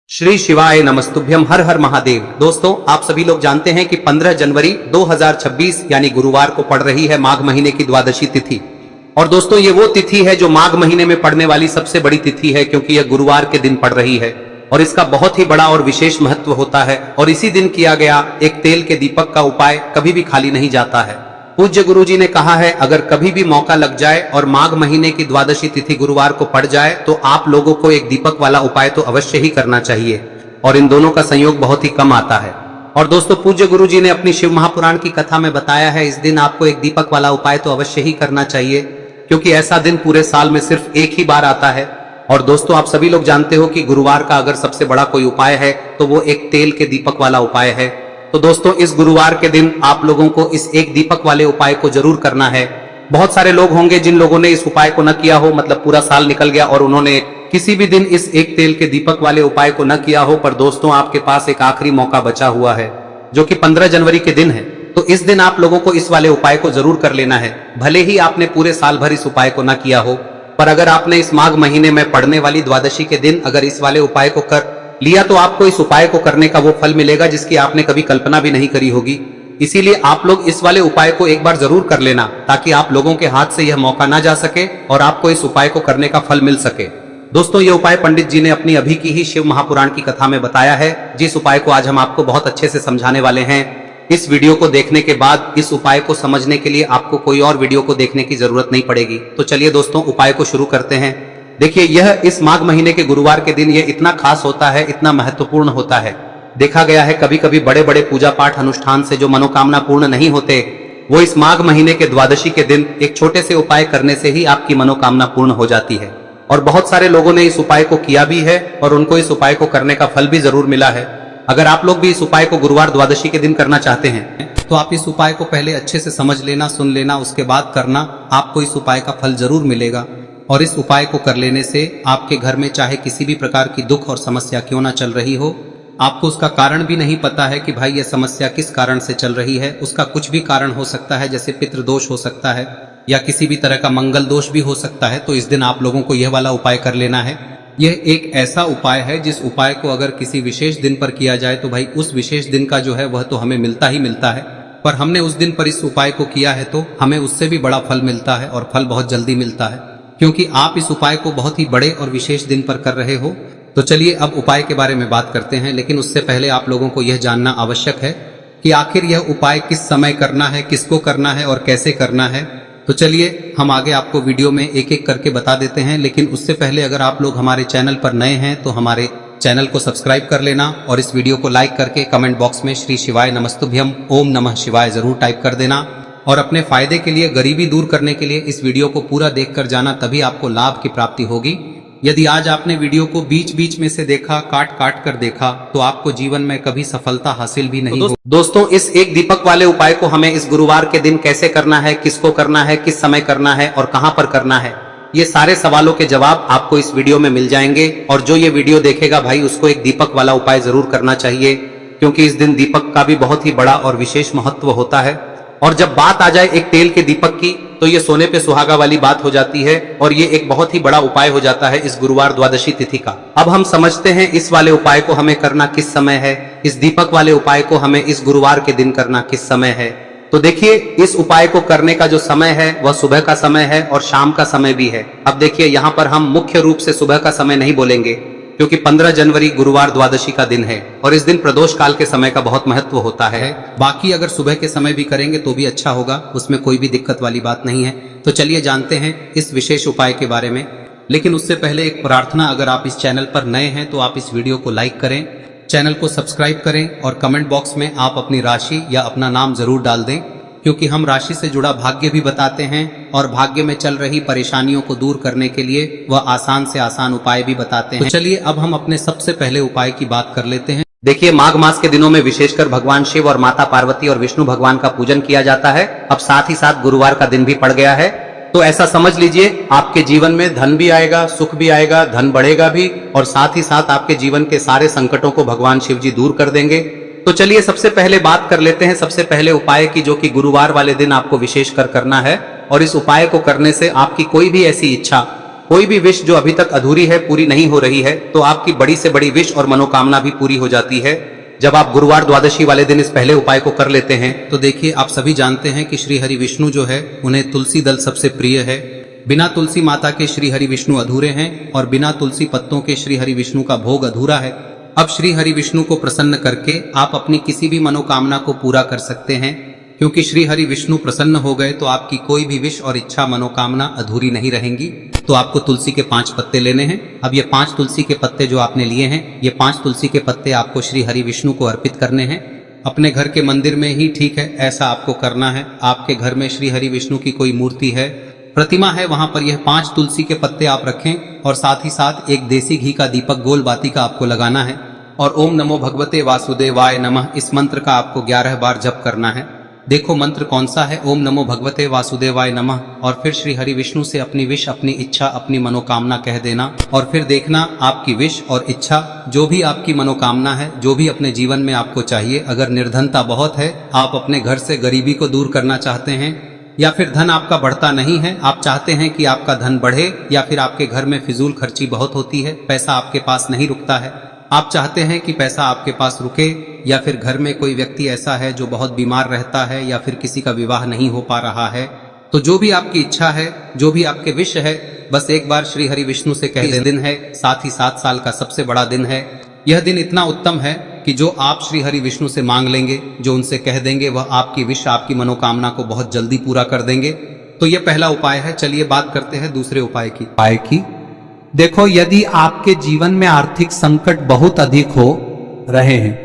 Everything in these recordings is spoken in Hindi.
श्री शिवाय नमस्तुभ्यम, हर हर महादेव। दोस्तों, आप सभी लोग जानते हैं कि 15 जनवरी 2026 यानी गुरुवार को पड़ रही है माघ महीने की द्वादशी तिथि। और दोस्तों, ये वो तिथि है जो माघ महीने में पड़ने वाली सबसे बड़ी तिथि है, क्योंकि यह गुरुवार के दिन पड़ रही है और इसका बहुत ही बड़ा और विशेष महत्व होता है। और इसी दिन किया गया एक तेल के दीपक का उपाय कभी भी खाली नहीं जाता है। पूज्य गुरु जी ने कहा है, अगर कभी भी मौका लग जाए और माघ महीने की द्वादशी तिथि गुरुवार को पड़ जाए तो आप लोगों को एक दीपक वाला उपाय तो अवश्य ही करना चाहिए। और इन दोनों का संयोग बहुत ही कम आता है। और दोस्तों, पूज्य गुरु जी ने अपनी शिव महापुराण की कथा में बताया है, इस दिन आपको एक दीपक वाला उपाय तो अवश्य ही करना चाहिए, क्योंकि ऐसा दिन पूरे साल में सिर्फ एक ही बार आता है। और दोस्तों, आप सभी लोग जानते हो कि गुरुवार का अगर सबसे बड़ा कोई उपाय है तो वो एक तेल के दीपक वाला उपाय है। तो दोस्तों, इस गुरुवार के दिन आप लोगों को इस एक दीपक वाले उपाय को जरूर करना है। बहुत सारे लोग होंगे जिन लोगों ने इस उपाय को न किया हो, मतलब पूरा साल निकल गया और उन्होंने किसी भी दिन इस एक तेल के दीपक वाले उपाय को न किया हो। पर दोस्तों, आपके पास एक आखिरी मौका बचा हुआ है, जो कि 15 जनवरी के दिन है। तो इस दिन आप लोगों को इस वाले उपाय को जरूर कर लेना है। भले ही आपने पूरे साल भर इस उपाय को न किया हो, पर अगर आपने इस माघ महीने में पड़ने वाली द्वादशी के दिन अगर इस वाले उपाय को कर लिया तो आपको इस उपाय को करने का वो फल मिलेगा जिसकी आपने कभी कल्पना भी नहीं करी होगी। इसीलिए आप लोग इस वाले उपाय को एक बार जरूर कर लेना, ताकि आप लोगों के हाथ से यह मौका ना जा सके और आपको इस उपाय को करने का फल मिल सके। दोस्तों, ये उपाय पंडित जी ने अपनी अभी की ही शिव महापुराण की कथा में बताया है, जिस उपाय को आज हम आपको बहुत अच्छे से समझाने वाले हैं। इस वीडियो को देखने के बाद इस उपाय को समझने के लिए आपको कोई और वीडियो को देखने की जरूरत नहीं पड़ेगी। तो चलिए दोस्तों, उपाय को शुरू करते हैं। देखिए, यह इस माघ महीने के गुरुवार के दिन ये इतना खास होता है, इतना महत्वपूर्ण होता है। देखा गया है कभी कभी बड़े बड़े पूजा पाठ अनुष्ठान से जो मनोकामना पूर्ण नहीं होते, वो इस माघ महीने के द्वादशी के दिन एक छोटे से उपाय करने से ही आपकी मनोकामना पूर्ण हो जाती है। और बहुत सारे लोगों ने इस उपाय को किया भी है और उनको इस उपाय को करने का फल भी जरूर मिला है। अगर आप लोग भी इस उपाय को गुरुवार द्वादशी के दिन करना चाहते हैं तो आप इस उपाय को पहले अच्छे से समझ लेना, सुन लेना, उसके बाद करना। आपको इस उपाय का फल जरूर मिलेगा। और इस उपाय को कर लेने से आपके घर में चाहे किसी भी प्रकार की दुख और समस्या क्यों ना चल रही हो, आपको उसका कारण भी नहीं पता है कि भाई यह समस्या किस कारण से चल रही है। उसका कुछ भी कारण हो सकता है, जैसे पितृदोष हो सकता है या किसी भी तरह का मंगल दोष भी हो सकता है। तो इस दिन आप लोगों को यह वाला उपाय कर लेना है। यह एक ऐसा उपाय है जिस उपाय को अगर किसी विशेष दिन पर किया जाए तो भाई उस विशेष दिन का जो है वह तो हमें मिलता ही मिलता है। पर हमने उस दिन पर इस उपाय को किया है तो हमें उससे भी बड़ा फल मिलता है, और फल बहुत जल्दी मिलता है, क्योंकि आप इस उपाय को बहुत ही बड़े और विशेष दिन पर कर रहे हो। तो चलिए अब उपाय के बारे में बात करते हैं, लेकिन उससे पहले आप लोगों को यह जानना आवश्यक है कि आखिर यह उपाय किस समय करना है, किसको करना है और कैसे करना है। तो चलिए हम आगे आपको वीडियो में एक एक करके बता देते हैं। लेकिन उससे पहले अगर आप लोग हमारे चैनल पर नए हैं तो हमारे चैनल को सब्सक्राइब कर लेना और इस वीडियो को लाइक करके कमेंट बॉक्स में श्री शिवाय नमस्तुभ्यम ओम नमः शिवाय जरूर टाइप कर देना। और अपने फायदे के लिए, गरीबी दूर करने के लिए इस वीडियो को पूरा देखकर जाना, तभी आपको लाभ की प्राप्ति होगी। यदि आज आपने वीडियो को बीच बीच में से देखा, काट काट कर देखा, तो आपको जीवन में कभी सफलता हासिल भी नहीं होगी। दोस्तों, इस एक दीपक वाले उपाय को हमें इस गुरुवार के दिन कैसे करना है, किसको करना है, किस समय करना है और कहां पर करना है, ये सारे सवालों के जवाब आपको इस वीडियो में मिल जाएंगे। और जो ये वीडियो देखेगा भाई, उसको एक दीपक वाला उपाय जरूर करना चाहिए, क्योंकि इस दिन दीपक का भी बहुत ही बड़ा और विशेष महत्व होता है। और जब बात आ जाए एक तेल के दीपक की, तो ये सोने पे सुहागा वाली बात हो जाती है और ये एक बहुत ही बड़ा उपाय हो जाता है इस गुरुवार द्वादशी तिथि का। अब हम समझते हैं इस वाले उपाय को हमें करना किस समय है, इस दीपक वाले उपाय को हमें इस गुरुवार के दिन करना किस समय है। तो देखिए, इस उपाय को करने का जो समय है वह सुबह का समय है और शाम का समय भी है। अब देखिए, यहाँ पर हम मुख्य रूप से सुबह का समय नहीं बोलेंगे, क्योंकि 15 जनवरी गुरुवार द्वादशी का दिन है और इस दिन प्रदोष काल के समय का बहुत महत्व होता है। बाकी अगर सुबह के समय भी करेंगे तो भी अच्छा होगा, उसमें कोई भी दिक्कत वाली बात नहीं है। तो चलिए जानते हैं इस विशेष उपाय के बारे में। लेकिन उससे पहले एक प्रार्थना, अगर आप इस चैनल पर नए हैं तो आप इस वीडियो को लाइक करें, चैनल को सब्सक्राइब करें और कमेंट बॉक्स में आप अपनी राशि या अपना नाम जरूर डाल दें, क्योंकि हम राशि से जुड़ा भाग्य भी बताते हैं और भाग्य में चल रही परेशानियों को दूर करने के लिए वह आसान से आसान उपाय भी बताते हैं। तो चलिए अब हम अपने सबसे पहले उपाय की बात कर लेते हैं। देखिए, माघ मास के दिनों में विशेषकर भगवान शिव और माता पार्वती और विष्णु भगवान का पूजन किया जाता है। अब साथ ही साथ गुरुवार का दिन भी पड़ गया है, तो ऐसा समझ लीजिए आपके जीवन में धन भी आएगा, सुख भी आएगा, धन बढ़ेगा भी, और साथ ही साथ आपके जीवन के सारे संकटों को भगवान शिव जी दूर कर देंगे। तो चलिए सबसे पहले बात कर लेते हैं सबसे पहले उपाय की, जो कि गुरुवार वाले दिन आपको विशेष कर करना है। और इस उपाय को करने से आपकी कोई भी ऐसी इच्छा कोई भी विश जो अभी तक अधूरी है, पूरी नहीं हो रही है, तो आपकी बड़ी से बड़ी विश और मनोकामना भी पूरी हो जाती है जब आप गुरुवार द्वादशी वाले दिन इस पहले उपाय को कर लेते हैं। तो देखिए, आप सभी जानते हैं कि श्री हरि विष्णु जो है उन्हें तुलसी दल सबसे प्रिय है। बिना तुलसी माता के श्री हरि विष्णु अधूरे हैं और बिना तुलसी पत्तों के श्री हरि विष्णु का भोग अधूरा है। अब श्री हरि विष्णु को प्रसन्न करके आप अपनी किसी भी मनोकामना को पूरा कर सकते हैं, क्योंकि श्री हरि विष्णु प्रसन्न हो गए तो आपकी कोई भी विश और इच्छा मनोकामना अधूरी नहीं रहेंगी। तो आपको तुलसी के 5 पत्ते लेने हैं। अब ये 5 तुलसी के पत्ते जो आपने लिए हैं, ये 5 तुलसी के पत्ते आपको श्री हरि विष्णु को अर्पित करने हैं। अपने घर के मंदिर में ही ठीक है, ऐसा आपको करना है। आपके घर में श्री हरि विष्णु की कोई मूर्ति है, प्रतिमा है, वहां पर यह 5 तुलसी के पत्ते आप रखें और साथ ही साथ एक देसी घी का दीपक गोल बाती का आपको लगाना है और ओम नमो भगवते वासुदेवाय नमः इस मंत्र का आपको 11 बार जप करना है। देखो मंत्र कौन सा है, ओम नमो भगवते वासुदेवाय नमः, और फिर श्री हरि विष्णु से अपनी विश, अपनी इच्छा, अपनी मनोकामना कह देना और फिर देखना आपकी विश और इच्छा, जो भी आपकी मनोकामना है, जो भी अपने जीवन में आपको चाहिए। अगर निर्धनता बहुत है, आप अपने घर से गरीबी को दूर करना चाहते हैं, या फिर धन आपका बढ़ता नहीं है, आप चाहते हैं कि आपका धन बढ़े, या फिर आपके घर में फिजूल खर्ची बहुत होती है, पैसा आपके पास नहीं रुकता है, आप चाहते हैं कि पैसा आपके पास रुके, या फिर घर में कोई व्यक्ति ऐसा है जो बहुत बीमार रहता है, या फिर किसी का विवाह नहीं हो पा रहा है, तो जो भी आपकी इच्छा है, जो भी आपके विश है, बस एक बार श्री हरि विष्णु से कह दें। दिन है, साथ ही 7 साल का सबसे बड़ा दिन है। यह दिन इतना उत्तम है कि जो आप श्री हरि विष्णु से मांग लेंगे, जो उनसे कह देंगे, वह आपकी विश, आपकी मनोकामना को बहुत जल्दी पूरा कर देंगे। तो यह पहला उपाय है। चलिए बात करते हैं दूसरे उपाय की। देखो, यदि आपके जीवन में आर्थिक संकट बहुत अधिक हो रहे हैं,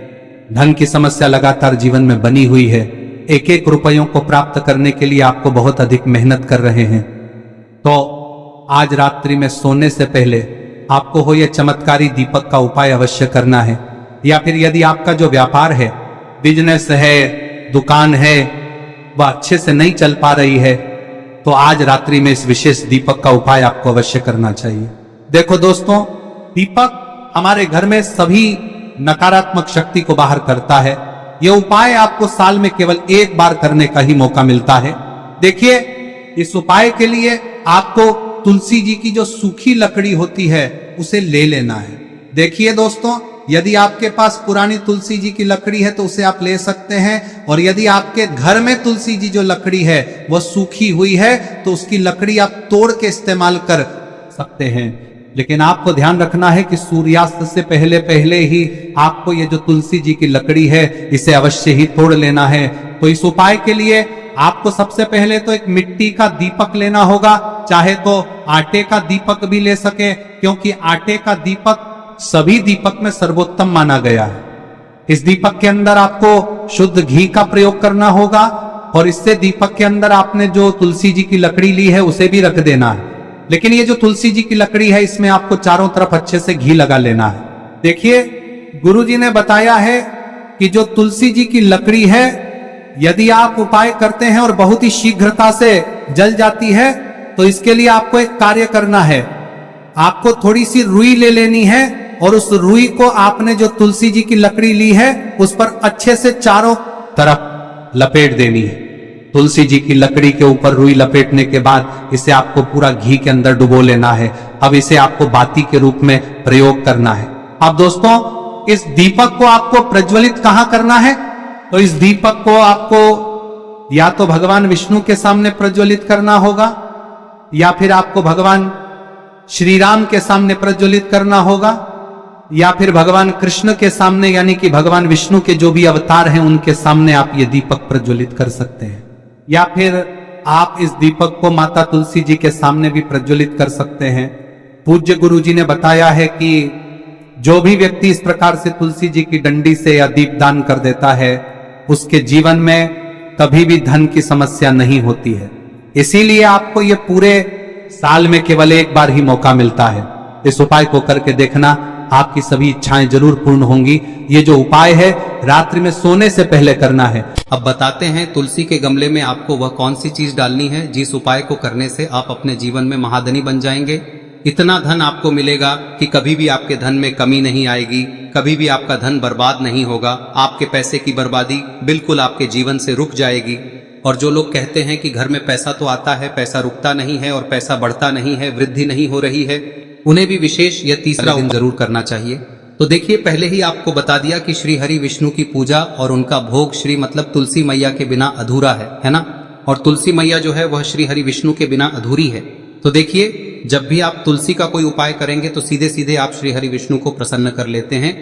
धन की समस्या लगातार जीवन में बनी हुई है, एक एक रुपयों को प्राप्त करने के लिए आपको बहुत अधिक मेहनत कर रहे हैं, तो आज रात्रि में सोने से पहले आपको हो यह चमत्कारी दीपक का उपाय अवश्य करना है। या फिर यदि आपका जो व्यापार है, बिजनेस है, दुकान है, वह अच्छे से नहीं चल पा रही है, तो आज रात्रि में इस विशेष दीपक का उपाय आपको अवश्य करना चाहिए। देखो दोस्तों, दीपक हमारे घर में सभी नकारात्मक शक्ति को बाहर करता है। यह उपाय आपको साल में केवल 1 बार करने का ही मौका मिलता है। देखिए, इस उपाय के लिए आपको तुलसी जी की जो सूखी लकड़ी होती है उसे ले लेना है। देखिए दोस्तों, यदि आपके पास पुरानी तुलसी जी की लकड़ी है तो उसे आप ले सकते हैं, और यदि आपके घर में तुलसी जी जो लकड़ी है वह सूखी हुई है तो उसकी लकड़ी आप तोड़ के इस्तेमाल कर सकते हैं। लेकिन आपको ध्यान रखना है कि सूर्यास्त से पहले पहले ही आपको ये जो तुलसी जी की लकड़ी है इसे अवश्य ही तोड़ लेना है। तो इस उपाय के लिए आपको सबसे पहले तो एक मिट्टी का दीपक लेना होगा, चाहे तो आटे का दीपक भी ले सके, क्योंकि आटे का दीपक सभी दीपक में सर्वोत्तम माना गया है। इस दीपक के अंदर आपको शुद्ध घी का प्रयोग करना होगा, और इससे दीपक के अंदर आपने जो तुलसी जी की लकड़ी ली है उसे भी रख देना है। लेकिन ये जो तुलसी जी की लकड़ी है, इसमें आपको चारों तरफ अच्छे से घी लगा लेना है। देखिए, गुरुजी ने बताया है कि जो तुलसी जी की लकड़ी है, यदि आप उपाय करते हैं और बहुत ही शीघ्रता से जल जाती है, तो इसके लिए आपको एक कार्य करना है। आपको थोड़ी सी रुई ले लेनी है और उस रुई को आपने जो तुलसी जी की लकड़ी ली है उस पर अच्छे से चारों तरफ लपेट देनी है। तुलसी जी की लकड़ी के ऊपर रुई लपेटने के बाद इसे आपको पूरा घी के अंदर डुबो लेना है। अब इसे आपको बाती के रूप में प्रयोग करना है। अब दोस्तों, इस दीपक को आपको प्रज्वलित कहां करना है? तो इस दीपक को आपको या तो भगवान विष्णु के सामने प्रज्वलित करना होगा, या फिर आपको भगवान श्री राम के सामने प्रज्वलित करना होगा, या फिर भगवान कृष्ण के सामने, यानी कि भगवान विष्णु के जो भी अवतार हैं उनके सामने आप ये दीपक प्रज्वलित कर सकते हैं। या फिर आप इस दीपक को माता तुलसी जी के सामने भी प्रज्वलित कर सकते हैं। पूज्य गुरु जी ने बताया है कि जो भी व्यक्ति इस प्रकार से तुलसी जी की डंडी से या दीपदान कर देता है, उसके जीवन में कभी भी धन की समस्या नहीं होती है। इसीलिए आपको ये पूरे साल में केवल 1 बार ही मौका मिलता है। इस उपाय को करके देखना, आपकी सभी इच्छाएं जरूर पूर्ण होंगी। ये जो उपाय है रात्रि में सोने से पहले करना है। अब बताते हैं तुलसी के गमले में आपको वह कौन सी चीज डालनी है जिस उपाय को करने से आप अपने जीवन में महाधनी बन जाएंगे। इतना धन आपको मिलेगा कि कभी भी आपके धन में कमी नहीं आएगी, कभी भी आपका धन बर्बाद नहीं होगा। आपके पैसे की बर्बादी बिल्कुल आपके जीवन से रुक जाएगी। और जो लोग कहते हैं कि घर में पैसा तो आता है, पैसा रुकता नहीं है और पैसा बढ़ता नहीं है, वृद्धि नहीं हो रही है, उन्हें भी विशेष यह तीसरा दिन जरूर करना चाहिए। तो देखिए, पहले ही आपको बता दिया कि श्री हरि विष्णु की पूजा और उनका भोग श्री मतलब तुलसी मैया के बिना अधूरा है ना। और तुलसी मैया जो है वह श्री हरि विष्णु के बिना अधूरी है। तो देखिए, जब भी आप तुलसी का कोई उपाय करेंगे तो सीधे सीधे आप श्री हरि विष्णु को प्रसन्न कर लेते हैं।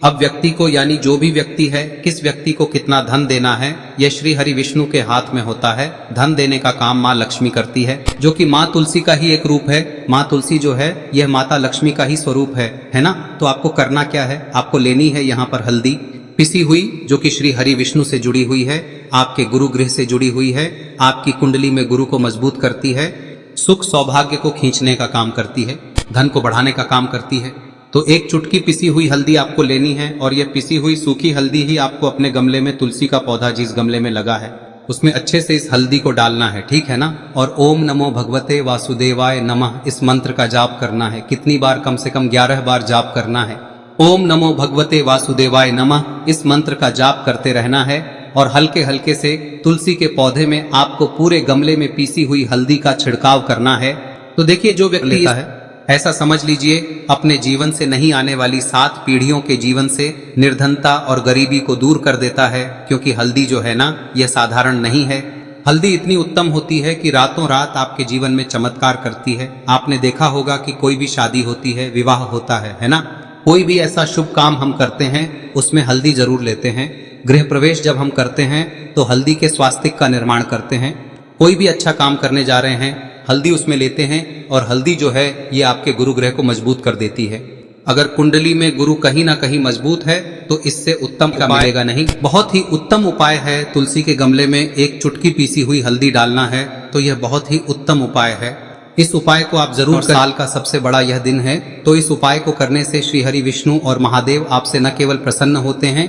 अब व्यक्ति को, यानी जो भी व्यक्ति है, किस व्यक्ति को कितना धन देना है, यह श्री हरि विष्णु के हाथ में होता है। धन देने का काम माँ लक्ष्मी करती है, जो कि माँ तुलसी का ही एक रूप है। माँ तुलसी जो है यह माता लक्ष्मी का ही स्वरूप है ना। तो आपको करना क्या है, आपको लेनी है यहाँ पर हल्दी पिसी हुई, जो कि श्री हरि विष्णु से जुड़ी हुई है, आपके गुरु गृह से जुड़ी हुई है, आपकी कुंडली में गुरु को मजबूत करती है, सुख सौभाग्य को खींचने का काम करती है, धन को बढ़ाने का काम करती है। तो एक चुटकी पिसी हुई हल्दी आपको लेनी है और यह पिसी हुई सूखी हल्दी ही आपको अपने गमले में, तुलसी का पौधा जिस गमले में लगा है उसमें अच्छे से इस हल्दी को डालना है, ठीक है ना। और ओम नमो भगवते वासुदेवाय नमः इस मंत्र का जाप करना है। कितनी बार? कम से कम 11 बार जाप करना है। ओम नमो भगवते वासुदेवाय नमः इस मंत्र का जाप करते रहना है और हल्के हल्के से तुलसी के पौधे में आपको पूरे गमले में पीसी हुई हल्दी का छिड़काव करना है। तो देखिए, जो व्यक्ति लेता है, ऐसा समझ लीजिए अपने जीवन से नहीं आने वाली 7 पीढ़ियों के जीवन से निर्धनता और गरीबी को दूर कर देता है। क्योंकि हल्दी जो है ना, यह साधारण नहीं है। हल्दी इतनी उत्तम होती है कि रातों रात आपके जीवन में चमत्कार करती है। आपने देखा होगा कि कोई भी शादी होती है, विवाह होता है ना, कोई भी ऐसा शुभ काम हम करते हैं उसमें हल्दी जरूर लेते हैं। गृह प्रवेश जब हम करते हैं तो हल्दी के स्वास्तिक का निर्माण करते हैं। कोई भी अच्छा काम करने जा रहे हैं, हल्दी उसमें लेते हैं और हल्दी जो है ये आपके गुरु ग्रह को मजबूत कर देती है। अगर कुंडली में गुरु कहीं ना कहीं मजबूत है तो इससे उत्तम का मिलेगा नहीं। बहुत ही उत्तम उपाय है, तुलसी के गमले में एक चुटकी पीसी हुई हल्दी डालना है, तो यह बहुत ही उत्तम उपाय है। इस उपाय को आप जरूर, साल का सबसे बड़ा यह दिन है, तो इस उपाय को करने से श्री हरि विष्णु और महादेव आपसे न केवल प्रसन्न होते हैं,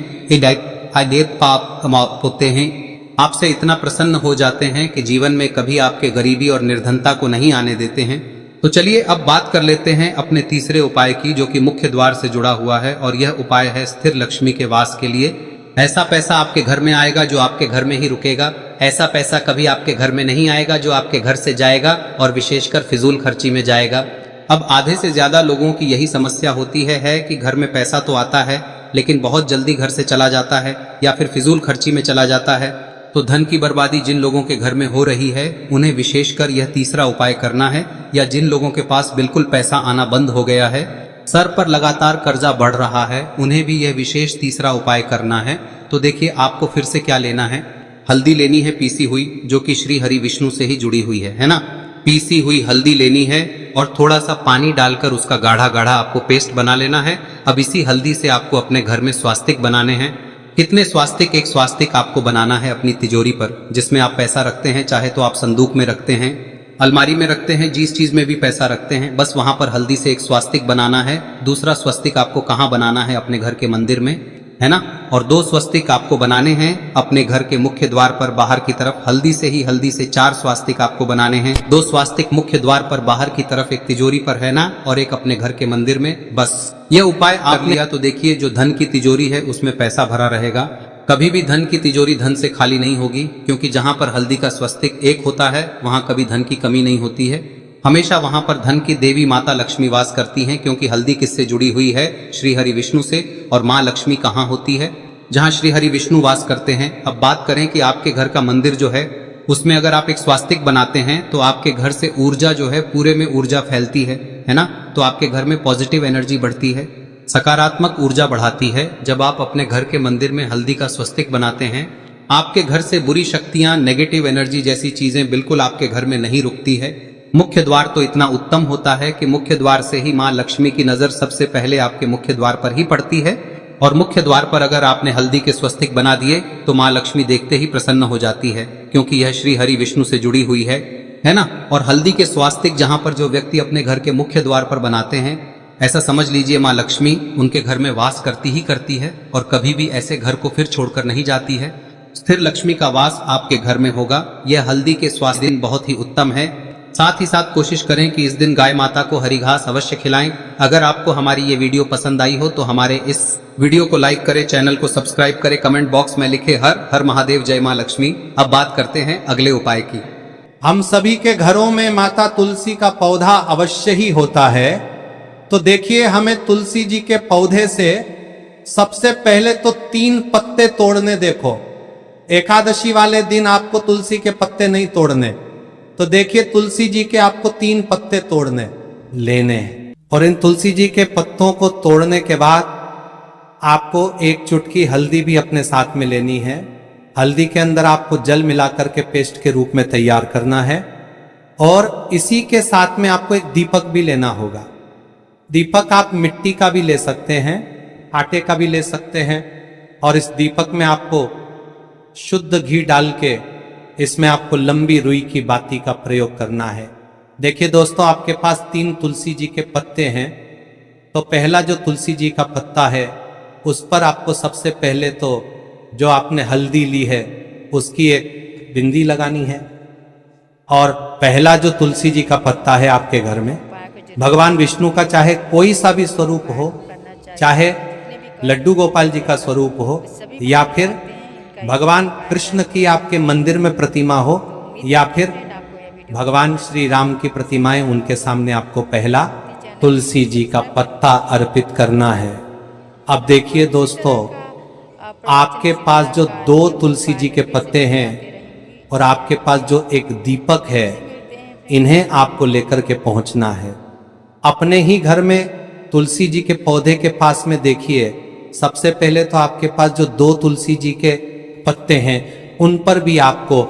पाप होते हैं, आपसे इतना प्रसन्न हो जाते हैं कि जीवन में कभी आपके गरीबी और निर्धनता को नहीं आने देते हैं। तो चलिए अब बात कर लेते हैं अपने तीसरे उपाय की, जो कि मुख्य द्वार से जुड़ा हुआ है और यह उपाय है स्थिर लक्ष्मी के वास के लिए। ऐसा पैसा आपके घर में आएगा जो आपके घर में ही रुकेगा। ऐसा पैसा कभी आपके घर में नहीं आएगा जो आपके घर से जाएगा और विशेषकर फिजूल खर्ची में जाएगा। अब आधे से ज्यादा लोगों की यही समस्या होती है कि घर में पैसा तो आता है लेकिन बहुत जल्दी घर से चला जाता है या फिर फिजूल खर्ची में चला जाता है। तो धन की बर्बादी जिन लोगों के घर में हो रही है उन्हें विशेषकर यह तीसरा उपाय करना है, या जिन लोगों के पास बिल्कुल पैसा आना बंद हो गया है, सर पर लगातार कर्जा बढ़ रहा है, उन्हें भी यह विशेष तीसरा उपाय करना है। तो देखिए आपको फिर से क्या लेना है, हल्दी लेनी है पीसी हुई, जो कि श्री हरि विष्णु से ही जुड़ी हुई है ना। पीसी हुई हल्दी लेनी है और थोड़ा सा पानी डालकर उसका गाढ़ा गाढ़ा आपको पेस्ट बना लेना है। अब इसी हल्दी से आपको अपने घर में स्वास्तिक बनाने हैं। कितने स्वास्तिक? एक स्वास्तिक आपको बनाना है अपनी तिजोरी पर, जिसमें आप पैसा रखते हैं, चाहे तो आप संदूक में रखते हैं, अलमारी में रखते हैं, जिस चीज में भी पैसा रखते हैं, बस वहां पर हल्दी से एक स्वास्तिक बनाना है। दूसरा स्वस्तिक आपको कहाँ बनाना है? अपने घर के मंदिर में, है ना। और 2 स्वस्तिक आपको बनाने हैं अपने घर के मुख्य द्वार पर बाहर की तरफ। हल्दी से 4 स्वास्तिक आपको बनाने हैं। 2 स्वास्तिक मुख्य द्वार पर बाहर की तरफ, एक तिजोरी पर, है ना, और एक अपने घर के मंदिर में। बस यह उपाय आप लिया तो देखिए जो धन की तिजोरी है उसमें पैसा भरा रहेगा। कभी भी धन की तिजोरी धन से खाली नहीं होगी, क्योंकि जहां पर हल्दी का स्वस्तिक एक होता है वहां कभी धन की कमी नहीं होती है। हमेशा वहां पर धन की देवी माता लक्ष्मी वास करती हैं, क्योंकि हल्दी किससे जुड़ी हुई है? श्री हरि विष्णु से। और माँ लक्ष्मी कहाँ होती है? जहाँ श्री हरि विष्णु वास करते हैं। अब बात करें कि आपके घर का मंदिर जो है उसमें अगर आप एक स्वास्तिक बनाते हैं तो आपके घर से ऊर्जा जो है, पूरे में ऊर्जा फैलती है ना। तो आपके घर में पॉजिटिव एनर्जी बढ़ती है, सकारात्मक ऊर्जा बढ़ाती है। जब आप अपने घर के मंदिर में हल्दी का स्वस्तिक बनाते हैं, आपके घर से बुरी शक्तियां, नेगेटिव एनर्जी जैसी चीजें बिल्कुल आपके घर में नहीं रुकती है। मुख्य द्वार तो इतना उत्तम होता है कि मुख्य द्वार से ही माँ लक्ष्मी की नजर सबसे पहले आपके मुख्य द्वार पर ही पड़ती है। और मुख्य द्वार पर अगर आपने हल्दी के स्वस्तिक बना दिए तो माँ लक्ष्मी देखते ही प्रसन्न हो जाती है, क्योंकि यह श्री हरि विष्णु से जुड़ी हुई है ना। और हल्दी के स्वास्तिक जहां पर जो व्यक्ति अपने घर के मुख्य द्वार पर बनाते हैं, ऐसा समझ लीजिए माँ लक्ष्मी उनके घर में वास करती ही करती है और कभी भी ऐसे घर को फिर छोड़कर नहीं जाती है। स्थिर लक्ष्मी का वास आपके घर में होगा। यह हल्दी के स्वास्तिक बहुत ही उत्तम है। साथ ही साथ कोशिश करें कि इस दिन गाय माता को हरी घास अवश्य खिलाएं। अगर आपको हमारी ये वीडियो पसंद आई हो तो हमारे इस वीडियो को लाइक करें, चैनल को सब्सक्राइब करें, कमेंट बॉक्स में लिखे हर हर महादेव, जय मां लक्ष्मी। अब बात करते हैं अगले उपाय की। हम सभी के घरों में माता तुलसी का पौधा अवश्य ही होता है। तो देखिए, हमें तुलसी जी के पौधे से सबसे पहले तो 3 पत्ते तोड़ने। देखो, एकादशी वाले दिन आपको तुलसी के पत्ते नहीं तोड़ने। तो देखिए, तुलसी जी के आपको 3 पत्ते तोड़ने लेने हैं। और इन तुलसी जी के पत्तों को तोड़ने के बाद आपको 1 चुटकी हल्दी भी अपने साथ में लेनी है। हल्दी के अंदर आपको जल मिलाकर के पेस्ट के रूप में तैयार करना है। और इसी के साथ में आपको एक दीपक भी लेना होगा। दीपक आप मिट्टी का भी ले सकते हैं, आटे का भी ले सकते हैं। और इस दीपक में आपको शुद्ध घी डाल के इसमें आपको लंबी रुई की बाती का प्रयोग करना है। देखिए दोस्तों, आपके पास 3 तुलसी जी के पत्ते हैं। तो पहला जो तुलसी जी का पत्ता है उस पर आपको सबसे पहले तो जो आपने हल्दी ली है उसकी एक बिंदी लगानी है। और पहला जो तुलसी जी का पत्ता है आपके घर में, भगवान विष्णु का चाहे कोई सा भी स्वरूप हो, चाहे लड्डू गोपाल जी का स्वरूप हो, या फिर भगवान कृष्ण की आपके मंदिर में प्रतिमा हो, या फिर भगवान श्री राम की प्रतिमाएं, उनके सामने आपको पहला तुलसी जी का पत्ता अर्पित करना है। अब देखिए दोस्तों, आपके पास जो 2 तुलसी जी के पत्ते हैं और आपके पास जो एक दीपक है, इन्हें आपको लेकर के पहुंचना है। अपने ही घर में तुलसी जी के पौधे के पास में देखिए, सबसे पहले तो आपके पास जो 2 तुलसी जी के पत्ते हैं उन पर भी आपको